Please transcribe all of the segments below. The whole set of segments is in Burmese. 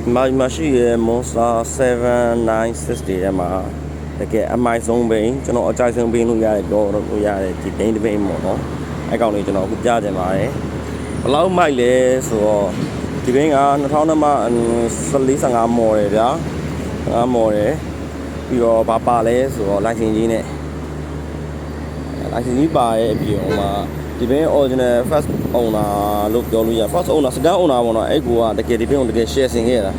Mashi Monster 796 mà cái em mai xong bên cho nó chạy xong bên luôn ra đồ nó ra chỉ đến bên một nó ai còn này cho nó cũng ra cho mà ấy lâu mai lệ số thì bên nó tháo nó mà xử lý sang ngắm mồi đấy đó ngắm mồi đấy bây giờ bà lệ số lại xin gì này lại xin gì bài bây giờ mà thì bên original first owner lúc đó luôn first owner second owner mà nó ấy của cái thì bên cái share sinh cái là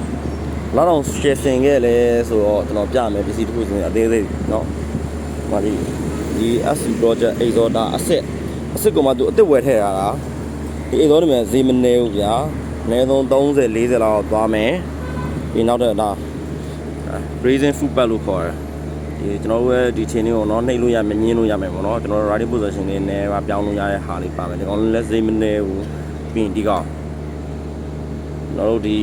nó đang share sinh cái là số nó trả mấy cái gì cũng là đây nó mà đi asset project ấy rồi đã asset của mà tụi tôi quay thế à thì đó là gì mình nêu giá nêu tông rồi lý rồi là toa mé thì nó là reason food value khỏi thì nó đi trên nó này luôn ya mình nhìn luôn ya mình nó nó right position này nè vàပြောင်းလို့ရတဲ့ဟာလေးပါမယ်ဒီကောင်လည်းစိတ်မနေဘူးပြီးရင်ဒီကောင်ကျွန်တော်တို့ဒီ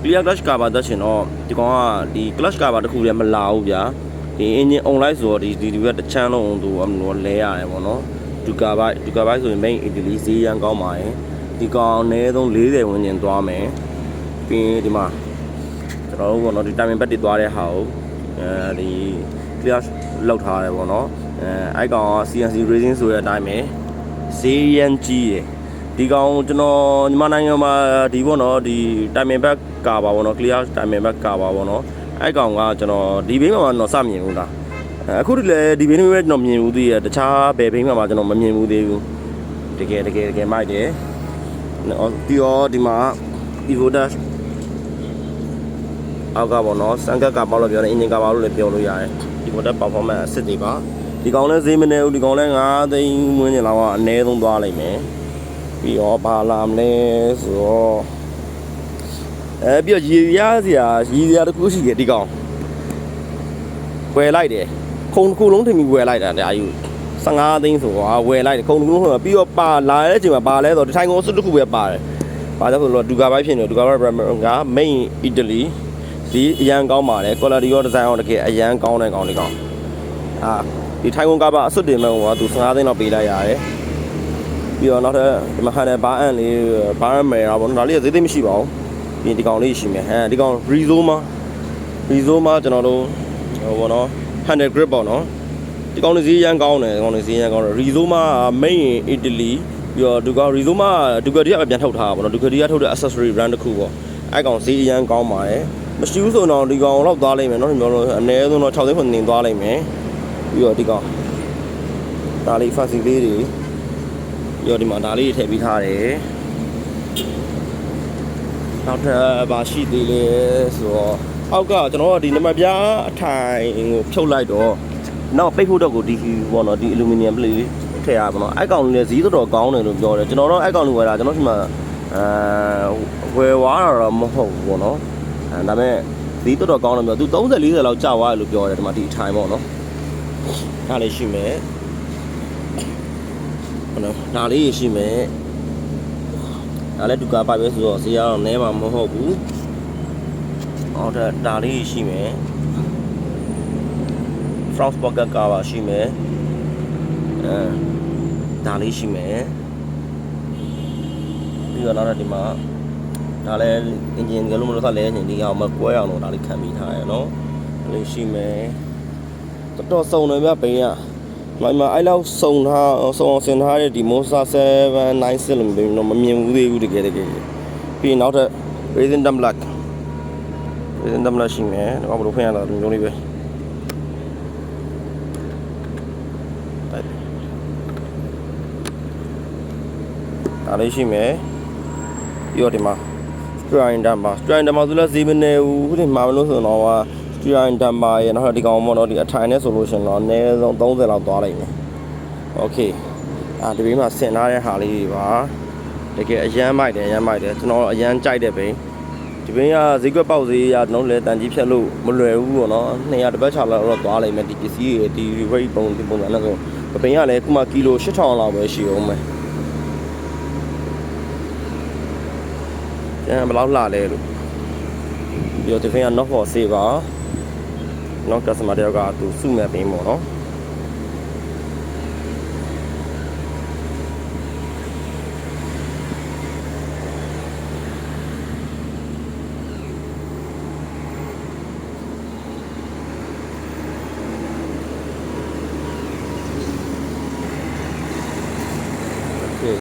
clear clutch cover တက်ချင်တော့ဒီကောင်ကဒီ clutch cover တစ်ခုလည်းမလာဘူးဗျာဒီ engine online ဆိုတော့ဒီဘက်တစ်ချမ်းလုံးသူအမလို့လဲရတယ်ပေါ့နော်ဒူကာဘိုက်ဆိုရင် main Italy ဈေးရန်ကောင်းပါတယ်ဒီကောင်အနည်းဆုံး40ဝန်းကျင်သွားမယ်ပြီးရင်ဒီမှာကျွန်တော်တို့ပေါ့နော်ဒီ timing pad တွေသွားတဲ့ဟာကိုဒီ clear လောက်ထားတယ်ပေါ့နော်အဲ့ကောင်က CNC racing ဆိုတဲ့အတိုင်းပဲဈေးရန်ကြီးတယ်ဒီကောင်ကျွန်တော်ညီမနိုင်ငံမှာဒီပေါ့နော်ဒီ timing pad ကာပါပေါ့နော် clear timing pad ကာပါပေါ့နော်အဲ့ကောင်ကကျွန်တော်ဒီဘေးမှာတော့စမြင်ဘူးလားအခုဒီလေဒီဘေးမှာကျွန်တော်မြင်ဘူးသေးတယ်တခြားဘယ်ဘေးမှာကျွန်တော်မမြင်ဘူးသေးဘူးတကယ်မိုက်တယ်ဒီရောဒီမှာ Evo Dash အောက်ကပေါ့နော်စံကက်ကပေါက်လို့ပြောတယ် engine ကပေါက်လို့လည်းပြောလို့ရတယ်ဒီ motor performance အစစ်တွေပါဒီကောင်လည်းဈေးမနေဘူးဒီကောင်လည်း9သိန်းဝန်းကျင်လောက်ကအနည်းဆုံးသွားလိုက်မယ်ပြီးတော့ဘာလာမလဲဆိုတော့ပြီးတော့ရည်ရစရာတစ်ခုရှိတယ်ဒီကောင်ဝယ်လိုက်တယ်ခုံတစ်ခုလုံးထင်ပြီးဝယ်လိုက်တာတရားယူ15သိန်းဆိုတော့ဝယ်လိုက်တယ်ခုံတစ်ခုလုံးပြီးတော့ပါလာတဲ့အချိန်မှာပါလဲဆိုတော့ဒီထိုင်ကုန်စွတ်တစ်ခုပဲပါတယ်ဘာလို့ဆိုတော့ဒူကာဘိုက်ဖြစ်နေဒူကာဘိုက်က main Italy ဒီအရန်ကောင်းပါတယ် quality ရော design ရောတကယ်အရန်ကောင်းတဲ့ကောင်ဒီကောင်ဒီထိုင်ကုန်ကပါအစွတ်တင်မဲ့ဟိုကသူ15သိန်းလောက်ပေးလိုက်ရတယ်ပြီးတော့နောက်ထပ်ဒီမှာဟန်တယ်ဘာအန်လေးဘာအန်မယ်တာပေါ့နော်ဒါလေးဈေးသိမရှိပါဘူးပြီးဒီကောင်လေးရှိမယ်ဒီကောင် Rizoma ကျွန်တော်တို့ဟိုပေါ့နော် handle grip ပေါ့နော်ဒီကောင်လေးဈေးရန်ကောင်းတယ်ဒီကောင်လေးဈေးရန်ကောင်းတယ် Rizoma main Italy ပြီးတော့ဒီကောင် Rizoma Ducati ကပြန်ထုတ်ထားတာပေါ့နော် Ducati ကထုတ်တဲ့ accessory brand တစ်ခုပေါ့အဲ့ကောင်ဈေးရန်ကောင်းပါတယ်မရှိဘူးဆိုတော့ဒီကောင်တော့သွားလိမ့်မယ်နော်ဒီမျိုးတော့အနည်းဆုံးတော့6သိန်းခွန်တင်သွားလိမ့်မယ်ပြီးတော့ဒီကောင်ဒါလေး fancy လေးတွေပြီးတော့ဒီမှာဒါလေးထည့်ပြီးထားတယ်နောက်ထပ်ဘာရှိသေးလဲဆိုတော့အောက်ကကျွန်တော်ကဒီနံပါတ်ပြားအထိုင်ကိုဖြုတ်လိုက်တော့နောက်ပိတ်ဖို့တော့ကိုဒီပေါ့နော်ဒီ aluminum plate လေးထည့်ရပါတော့အဲ့ကောင်လေးဈေးတော်ကောင်းတယ်လို့ပြောတယ်ကျွန်တော်တော့အဲ့ကောင်လေးဝယ်တာကျွန်တော်ဒီမှာဝယ်သွားတာတော့မဟုတ်ဘူးပေါ့နော်ဒါပေမဲ့ဒီတော်ကောင်းတယ်ပြောသူ30 40လောက်ကြာသွားတယ်လို့ပြောတယ်ဒီမှာဒီအထိုင်ပေါ့နော်ဒါလေးရှိမယ်ဟုတ်နော်ဒါလေးရှိမယ်ဒါလည်းဒူကာပိုက်ပဲဆိုတော့ဈေးကတော့နည်းမှာမဟုတ်ဘူးဟုတ်တယ်ဒါလေးရှိမယ် front pocket ကပါရှိမယ်ဒါလေးရှိမယ်ပြီးတော့နောက်ဒီမှာဒါလည်း engine ကလို့မလို့ဆက်လဲနေဒီကောင်မကွဲအောင်တော့ဒါလေးခံပြီးထားရနော်ဒါလေးရှိမယ်တော်စုံတယ်ဗျဘိန်းကမအဲ့လောက်စုံအောင်ဆင်ထားတဲ့ဒီ Monster 796လို့တော့မမြင်ဘူးသေးဘူးတကယ်ပြီးနောက်ထပ် Racing Dumpရှိမယ်တော့ဘယ်လိုဖွင့်ရတာဒီလိုလေးပဲဒါလေးရှိမယ်ပြီးတော့ဒီမှာSteering damper ဆိုလည်းဈေးမနေဘူးခုဒီမှာမလို့ဆိုတော့ steering damper ရဲ့နောက်ဒီကောင်ပေါ့နော်ဒီအထိုင်နဲ့ဆိုလို့ရှင်တော့အနည်းဆုံး30လောက်သွားလိုက်မယ် okay ဒီဘေးမှာဆင်ထားတဲ့ဟာလေးတွေပါတကယ်အရန်မိုက်တယ်ကျွန်တော်အရန်ကြိုက်တဲ့ဘိန်းဒီဘိန်းကဈေးကွက်ပေါက်ဈေးရကျွန်တော်လည်းတန်ကြီးဖြတ်လို့မလွယ်ဘူးပေါ့နော်200တပတ်ချလောက်တော့သွားလိုက်မယ်ဒီပစ္စည်းတွေဒီ weight ပုံစံနဲ့ဆိုဘိန်းကလည်းခုမှကီလို8000လောက်ပဲရှိအောင်မယ်ဘယ်လောက်လှလဲလို့ပြီးတော့ဒီဖင်က not for sale ပါနော် customer တယောက်ကသူစုမဲ့ပေးပေါ့နော်